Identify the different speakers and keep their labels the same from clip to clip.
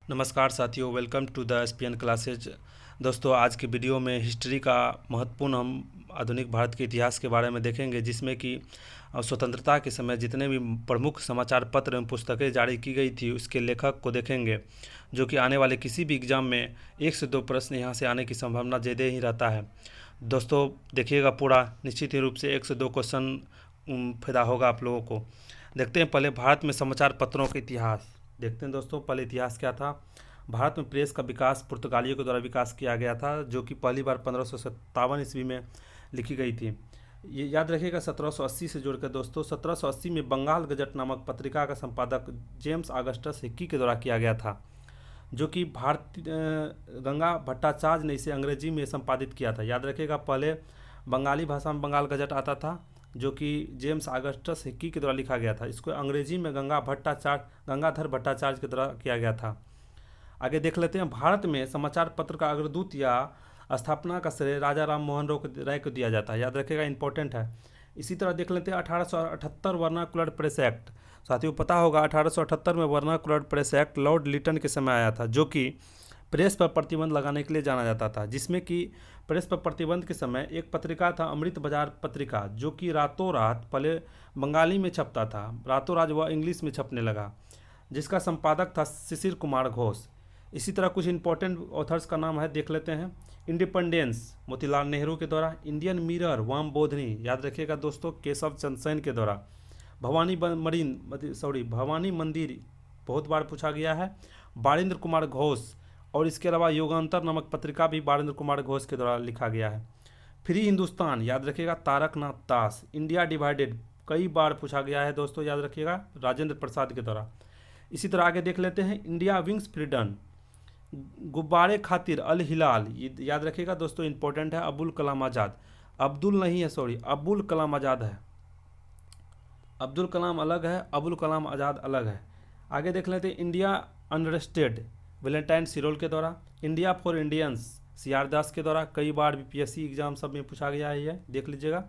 Speaker 1: नमस्कार साथियों, welcome to the SPN classes. दोस्तों, आज के वीडियो में हिस्ट्री का महत्वपूर्ण हम आधुनिक भारत के इतिहास के बारे में देखेंगे, जिसमें कि स्वतंत्रता के समय जितने भी प्रमुख समाचार पत्र एवं पुस्तकें जारी की गई थी उसके लेखक को देखेंगे, जो कि आने वाले किसी भी एग्जाम में 1 से 2 प्रश्न यहाँ से आने की संभावना ज़्यादा ही रहता है। दोस्तों देखिएगा पूरा, निश्चित ही रूप से 1 से 2 क्वेश्चन फायदा होगा आप लोगों को। देखते हैं पहले भारत में समाचार पत्रों का इतिहास। देखते हैं दोस्तों, पहले इतिहास क्या था। भारत में प्रेस का विकास पुर्तगालियों के द्वारा विकास किया गया था, जो कि पहली बार 1557 ईस्वी में लिखी गई थी। ये याद रखिएगा 1780 से जोड़कर दोस्तों, 1780 में बंगाल गजट नामक पत्रिका का संपादक जेम्स ऑगस्टस हिक्की के द्वारा किया गया था, जो कि भारतीय गंगा भट्टाचार्य ने इसे अंग्रेजी में संपादित किया था। याद रखिएगा पहले बंगाली भाषा में बंगाल गजट आता था, जो कि जेम्स ऑगस्टस हिक्की के द्वारा लिखा गया था। इसको अंग्रेजी में गंगाधर भट्टाचार्य के द्वारा किया गया था। आगे देख लेते हैं, भारत में समाचार पत्र का अग्रदूत या स्थापना का श्रेय राजा राम मोहन राय को दिया जाता है। याद रखिएगा, इंपॉर्टेंट है। इसी तरह देख लेते हैं 1878 वर्नाकुलर प्रेस एक्ट। साथियों पता होगा 1878 में vernacular press act Lord Lytton के समय आया था, जो कि प्रेस पर प्रतिबंध लगाने के लिए जाना जाता था। जिसमें कि प्रेस पर प्रतिबंध के समय एक पत्रिका था अमृत बाजार पत्रिका, जो कि रातों रात पहले बंगाली में छपता था, रातों रात वह इंग्लिश में छपने लगा, जिसका संपादक था शिशिर कुमार घोष। इसी तरह कुछ इंपॉर्टेंट ऑथर्स का नाम है, देख लेते हैं। इंडिपेंडेंस मोतीलाल नेहरू के द्वारा, इंडियन मिरर वाम बोधनी, याद रखिएगा दोस्तों, केशव चंद्र सेन के द्वारा। भवानी मंदिर बहुत बार पूछा गया है, बारिंद्र कुमार घोष। और इसके अलावा युगांतर नामक पत्रिका भी बारिंद्र कुमार घोष के द्वारा लिखा गया है। फ्री हिंदुस्तान, याद रखिएगा तारकनाथ दास। इंडिया डिवाइडेड कई बार पूछा गया है दोस्तों, याद रखिएगा राजेंद्र प्रसाद के द्वारा। इसी तरह आगे देख लेते हैं, India Wins Freedom, Ghubare Khatir Al हिलाल, याद रखिएगा दोस्तों, इंपॉर्टेंट है। अबुल कलाम आज़ाद, अबुल कलाम आज़ाद है। अब्दुल कलाम अलग है, अबुल कलाम आज़ाद अलग है। आगे देख लेते हैं, इंडिया अनरेस्टेड, वैलेंटाइन सिरोल के द्वारा। India for Indians, C R. Das के द्वारा। कई बार बीपीएससी एग्जाम सब में पूछा गया है, ये देख लीजिएगा।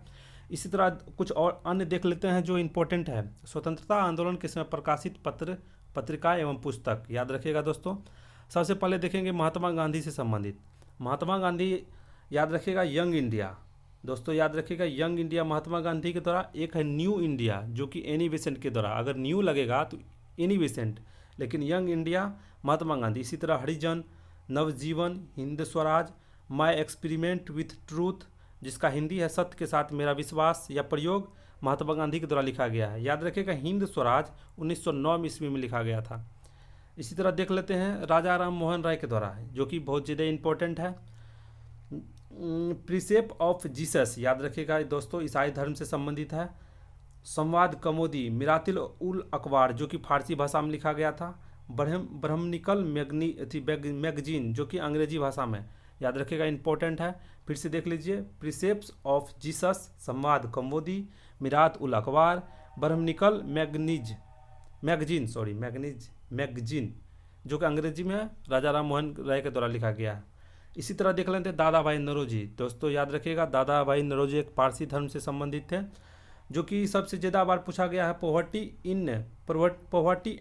Speaker 1: इसी तरह कुछ और अन्य देख लेते हैं जो इंपॉर्टेंट है। स्वतंत्रता आंदोलन के समय प्रकाशित पत्रिका एवं पुस्तक, याद रखिएगा दोस्तों। सबसे पहले देखेंगे महात्मा गांधी से संबंधित। महात्मा गांधी, याद रखिएगा यंग इंडिया दोस्तों, याद रखिएगा यंग इंडिया महात्मा गांधी के द्वारा। एक है न्यू इंडिया, जो कि एनी बेसेंट के द्वारा। अगर न्यू लगेगा तो एनी बेसेंट, लेकिन यंग इंडिया महात्मा गांधी। इसी तरह Harijan, Navjivan, Hind Swaraj, My Experiment with Truth, जिसका हिंदी है सत्य के साथ मेरा विश्वास या प्रयोग, महात्मा गांधी के द्वारा लिखा गया है। याद रखिएगा हिंद स्वराज 1909 ईस्वी में लिखा गया था। इसी तरह देख लेते हैं राजा राम मोहन राय के द्वारा, जो कि बहुत ज़्यादा इंपॉर्टेंट है। प्रीसेप ऑफ जीसस, याद रखिएगा दोस्तों, ईसाई धर्म से संबंधित है। संवाद कमोदी, मिरातिल उल अखबार, जो कि फारसी भाषा में लिखा गया था। ब्रह्मनिकल मैगजीन, जो कि अंग्रेजी भाषा में, याद रखिएगा इंपॉर्टेंट है। फिर से देख लीजिए, प्रीसेप्स ऑफ जीसस, संवाद कमोदी, मिरात उल अखबार, ब्रह्मनिकल मैगजीन, जो कि अंग्रेजी में राजा राम मोहन राय के द्वारा लिखा गया है। इसी तरह देख लेते हैं दादा भाई नौरोजी दोस्तों, याद रखिएगा दादा भाई नौरोजी एक पारसी धर्म से संबंधित थे, जो कि सबसे ज़्यादा बार पूछा गया है। Poverty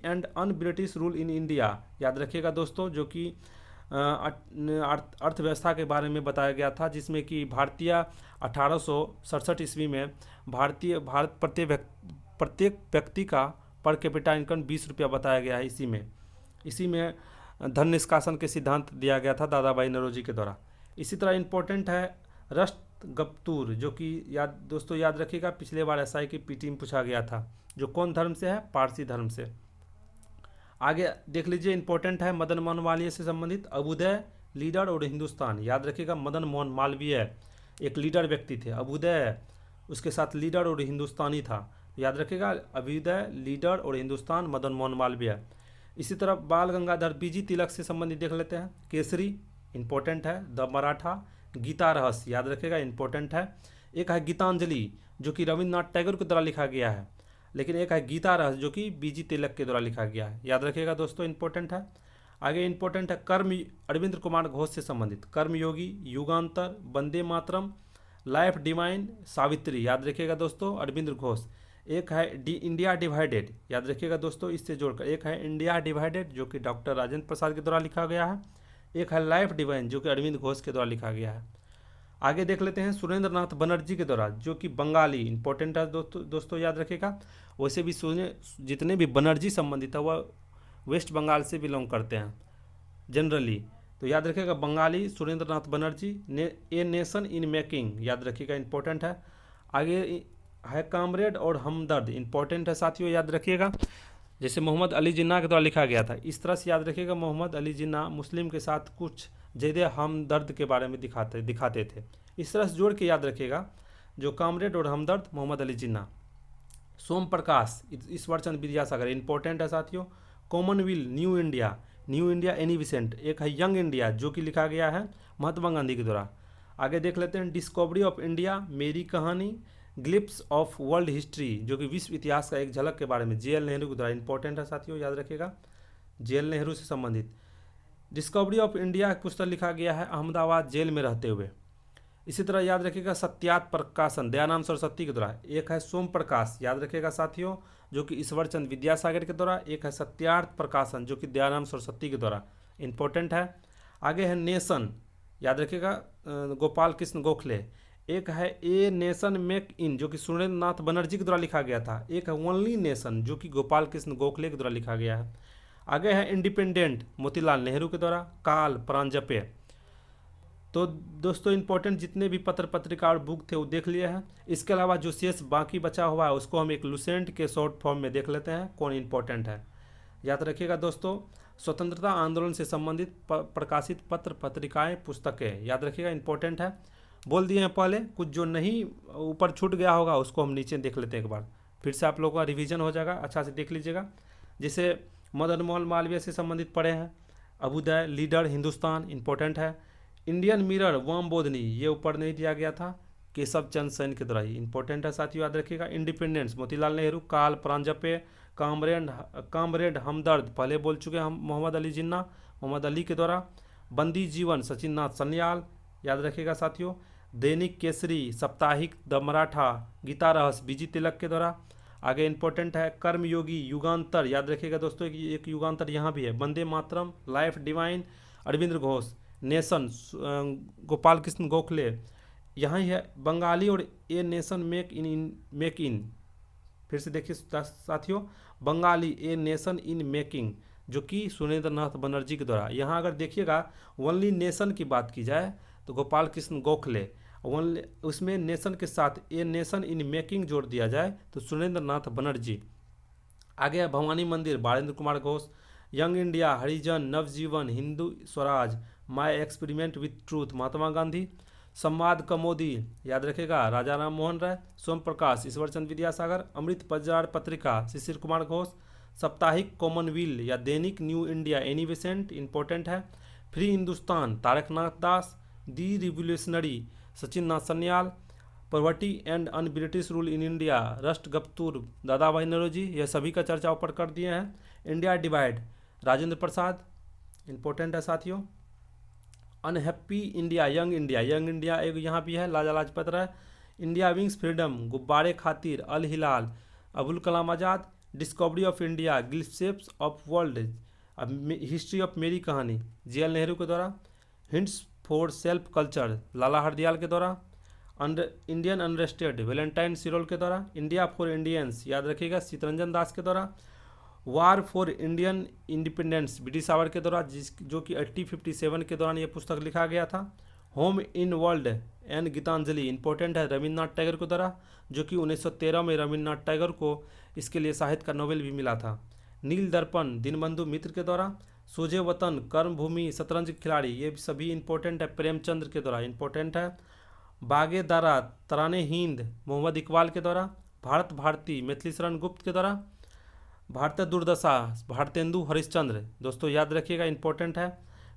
Speaker 1: and un British Rule in India, याद रखिएगा दोस्तों, जो कि अर्थव्यवस्था के बारे में बताया गया था, जिसमें कि भारतीय 1867 ईस्वी में भारत प्रत्येक व्यक्ति का पर कैपिटा इनकम 20 रुपया बताया गया है। इसी में धन निष्कासन के सिद्धांत दिया गया था दादा भाई नौरोजी के द्वारा। इसी तरह इंपॉर्टेंट है राष्ट्रगप्तुर, जो कि दोस्तों याद रखिएगा पिछले बार एसआई की पीटी में पूछा गया था, जो कौन धर्म से है, पारसी धर्म से। आगे देख लीजिए, इंपॉर्टेंट है मदन मोहन मालवीय से संबंधित, अभ्युदय, लीडर और हिंदुस्तान। याद रखिएगा मदन मोहन मालवीय एक लीडर व्यक्ति थे, अभ्युदय उसके साथ लीडर और हिंदुस्तानी था। याद रखिएगा अभ्युदय, लीडर और हिंदुस्तान, मदन मोहन मालवीय। इसी तरह बाल गंगाधर बीजी तिलक से संबंधित देख लेते हैं। केसरी इंपॉर्टेंट है। द मराठा, गीता रहस्य, याद रखिएगा इंपॉर्टेंट है। एक है गीतांजलि, जो कि रविन्द्रनाथ टैगोर के द्वारा लिखा गया है, लेकिन एक है गीता रहस्य, जो कि बीजी तिलक के द्वारा लिखा गया है। याद रखिएगा दोस्तों, इंपॉर्टेंट है। आगे इंपॉर्टेंट है कर्म, अरविंद कुमार घोष से संबंधित, कर्मयोगी, युगांतर, वंदे मातरम, लाइफ डिवाइन, सावित्री, याद रखिएगा दोस्तों, अरविंद घोष। एक है इंडिया डिवाइडेड, याद रखिएगा दोस्तों इससे जोड़कर। एक है इंडिया डिवाइडेड जो कि डॉक्टर राजेंद्र प्रसाद के द्वारा लिखा गया है। एक है लाइफ डिवाइन जो कि अरविंद घोष के द्वारा लिखा गया है। आगे देख लेते हैं सुरेंद्र नाथ बनर्जी के द्वारा, जो कि बंगाली, इंपॉर्टेंट है दोस्तों याद रखिएगा। वैसे भी सुने जितने भी बनर्जी संबंधित है वह वेस्ट बंगाल से बिलोंग करते हैं जनरली, तो याद रखिएगा बंगाली सुरेंद्र नाथ बनर्जी ने ए नेशन इन मेकिंग, याद रखिएगा इंपॉर्टेंट है। आगे है कामरेड और हमदर्द, इंपॉर्टेंट है साथियों याद रखिएगा। जैसे मोहम्मद अली जिन्ना के द्वारा लिखा गया था, इस तरह से याद रखिएगा मोहम्मद अली जिन्ना मुस्लिम के साथ कुछ ज़्यादा हमदर्द के बारे में दिखाते थे। इस तरह से जोड़ के याद रखिएगा जो कामरेड और हमदर्द मोहम्मद अली जिन्ना। सोम प्रकाश ईश्वरचंद विद्यासागर, इंपॉर्टेंट है साथियों। Commonwealth New India Annie Besant. एक है यंग इंडिया जो कि लिखा गया है महात्मा गांधी के द्वारा। आगे देख लेते हैं डिस्कवरी ऑफ इंडिया, मेरी कहानी, ग्लिप्स ऑफ वर्ल्ड हिस्ट्री जो कि विश्व इतिहास का एक झलक के बारे में, जे.एल. नेहरू के द्वारा, इंपॉर्टेंट है साथियों याद रखिएगा, जे.एल. नेहरू से संबंधित। डिस्कवरी ऑफ इंडिया पुस्तक लिखा गया है अहमदाबाद जेल में रहते हुए। इसी तरह याद रखिएगा सत्यार्थ प्रकाशन दयानंद सरस्वती के द्वारा। एक है सोम प्रकाश, याद रखिएगा साथियों, जो कि ईश्वरचंद विद्यासागर के द्वारा। एक है सत्यार्थ प्रकाशन जो कि दयानंद सरस्वती के द्वारा, इंपॉर्टेंट है। आगे है नेशन, याद रखिएगा गोपाल कृष्ण गोखले। एक है ए नेशन मेक इन जो कि सुरेंद्र नाथ बनर्जी के द्वारा लिखा गया था। एक है ओनली नेशन जो कि गोपाल कृष्ण गोखले के द्वारा लिखा गया है। आगे है इंडिपेंडेंट मोतीलाल नेहरू के द्वारा, काल प्रांजपे। तो दोस्तों इंपॉर्टेंट जितने भी पत्र पत्रिका और बुक थे वो देख लिए हैं। इसके अलावा जो शेष बाकी बचा हुआ है उसको हम एक लुसेंट के शॉर्ट फॉर्म में देख लेते हैं कौन इंपॉर्टेंट है। याद रखिएगा दोस्तों स्वतंत्रता आंदोलन से संबंधित प्रकाशित पत्र पत्रिकाएं पुस्तकें, याद रखिएगा इंपॉर्टेंट है। बोल दिए हैं पहले, कुछ जो नहीं ऊपर छूट गया होगा उसको हम नीचे देख लेते हैं एक बार, फिर से आप लोगों का रिवीजन हो जाएगा, अच्छा से देख लीजिएगा। जैसे मदन मोहन मालवीय से संबंधित पढ़े हैं, अभ्युदय, लीडर, हिंदुस्तान, इंपॉर्टेंट है। इंडियन मिरर, वाम बोधनी, ये ऊपर नहीं दिया गया था, केशव चंद्र सेन के द्वारा ही, इंपॉर्टेंट है साथियों याद रखिएगा। इंडिपेंडेंस मोतीलाल नेहरू, काल प्रांजपे, कामरेड हमदर्द पहले बोल चुके हैं हम, मोहम्मद अली जिन्ना मोहम्मद अली के द्वारा। बंदी जीवन सचिन नाथ सन्याल, याद रखिएगा साथियों। दैनिक केसरी, साप्ताहिक द मराठा, गीता रहस्य बीजी तिलक के द्वारा। आगे इंपॉर्टेंट है कर्मयोगी, युगांतर, याद रखिएगा दोस्तों एक युगांतर यहाँ भी है। Vande Mataram, Life Divine, Aurobindo Ghosh. Nation Gopal Krishna Gokhale, यहाँ ही है। बंगाली और ए नेशन मेक इन, फिर से देखिए साथियों, Bengali a nation in making जो कि सुरेंद्र नाथ बनर्जी के द्वारा। यहाँ अगर देखिएगा ओनली नेशन की बात की जाए तो गोपाल कृष्ण गोखले, उसमें नेशन के साथ ए नेशन इन मेकिंग जोड़ दिया जाए तो सुरेंद्र नाथ बनर्जी। आगे है Bhavani Mandir, Balendra Kumar Ghosh. Young India, Harijan, Navjivan, Hindu Swaraj, My Experiment with Truth, Mahatma Gandhi. Sambad Kaumudi, याद रखेगा राजा राम मोहन राय। सोम प्रकाश, ईश्वरचंद विद्यासागर। अमृत बजार पत्रिका, शिशिर कुमार घोष। साप्ताहिक कॉमनवेल्थ या दैनिक New India, Annie Besant, important है। Free Hindustan, Tarak Nath Das. The Revolutionary, Sachin Nath Sanyal. Poverty and un British Rule in India, Rast Goftar, Dadabhai Naoroji, यह सभी का चर्चा ऊपर कर दिए हैं। India divide, Rajendra Prasad, important है साथियों। अनहैप्पी इंडिया, यंग इंडिया एक यहाँ भी है, Lala Lajpat Rai. India Wins Freedom, Ghubare Khatir, Al Hilal, Abul Kalam Azad. Discovery of India, Glimpses of World, History of Meri Kahani, J L. Nehru के द्वारा। Hints for Self Culture, Lala Hardayal के द्वारा। इंडियन अनरेस्टेड, वैलेंटाइन सिरोल के द्वारा। इंडिया फॉर इंडियंस, याद रखिएगा चितरंजन दास के द्वारा। War for Indian Independence, V D Savarkar के द्वारा, जो कि 1857 के दौरान ये पुस्तक लिखा गया था। Home in World and Gitanjali, important है, रविन्द्रनाथ टैगोर के द्वारा, जो कि 1913 में रविन्द्रनाथ टैगोर को इसके लिए साहित्य का नोबेल भी मिला था। नील दर्पण, दीनबंधु मित्र के द्वारा। सोजे वतन, कर्मभूमि, शतरंज खिलाड़ी, ये सभी इंपॉर्टेंट है, प्रेमचंद्र के द्वारा, इंपॉर्टेंट है। बागे दारा, तराने हिंद, मोहम्मद इकबाल के द्वारा। भारत भारती, मैथिली शरण गुप्त के द्वारा। भारतीय दुर्दशा, भारतेंदु हरिश्चंद्र, दोस्तों याद रखिएगा इंपॉर्टेंट है।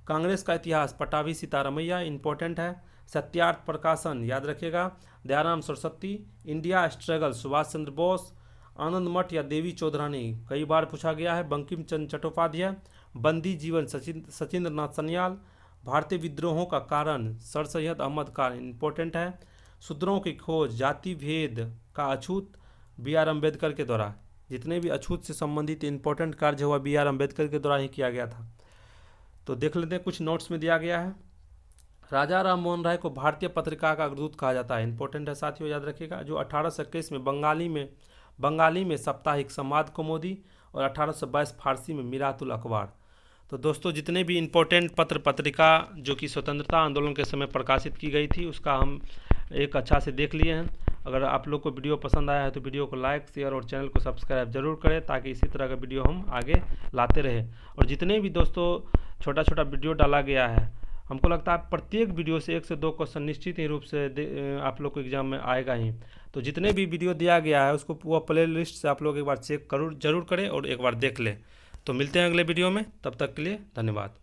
Speaker 1: कांग्रेस का इतिहास, पटाभी सीतारमैया, इंपॉर्टेंट है। सत्यार्थ प्रकाशन, याद रखिएगा दयाराम सरस्वती। India struggle, Subhash Chandra Bose. आनंद मठ या देवी चौधरानी, कई बार पूछा गया है, बंकिम चंद्र चट्टोपाध्याय। बंदी जीवन, सचिंद्र नाथ सन्याल। भारतीय विद्रोहों का कारण, सर सैयद अहमद खान, इंपॉर्टेंट है। शूद्रों की खोज, जाति भेद का अछूत बी आर अम्बेडकर के द्वारा। जितने भी अछूत से संबंधित इंपॉर्टेंट कार्य हुआ बी आर अम्बेडकर के द्वारा ही किया गया था। तो देख लेते हैं, कुछ नोट्स में दिया गया है। राजा राम मोहन राय को भारतीय पत्रिका का अग्रदूत कहा जाता है। इंपॉर्टेंट है साथियों, याद रखिएगा। जो 1821 में बंगाली में साप्ताहिक संवाद कौमुदी और 1822 फारसी में मिरातुल अखबार। तो दोस्तों, जितने भी इम्पोर्टेंट पत्र पत्रिका जो कि स्वतंत्रता आंदोलन के समय प्रकाशित की गई थी, उसका हम एक अच्छा से देख लिए हैं। अगर आप लोग को वीडियो पसंद आया है तो वीडियो को लाइक, शेयर और चैनल को सब्सक्राइब जरूर करें, ताकि इसी तरह का वीडियो हम आगे लाते रहें। और जितने भी दोस्तों छोटा छोटा वीडियो डाला गया है, हमको लगता है प्रत्येक वीडियो से 1 से 2 क्वेश्चन निश्चित ही रूप से आप लोग को एग्जाम में आएगा ही। तो जितने भी वीडियो दिया गया है उसको वो प्ले लिस्ट से आप लोग एक बार चेक जरूर करें और एक बार देख लें। तो मिलते हैं अगले वीडियो में, तब तक के लिए धन्यवाद।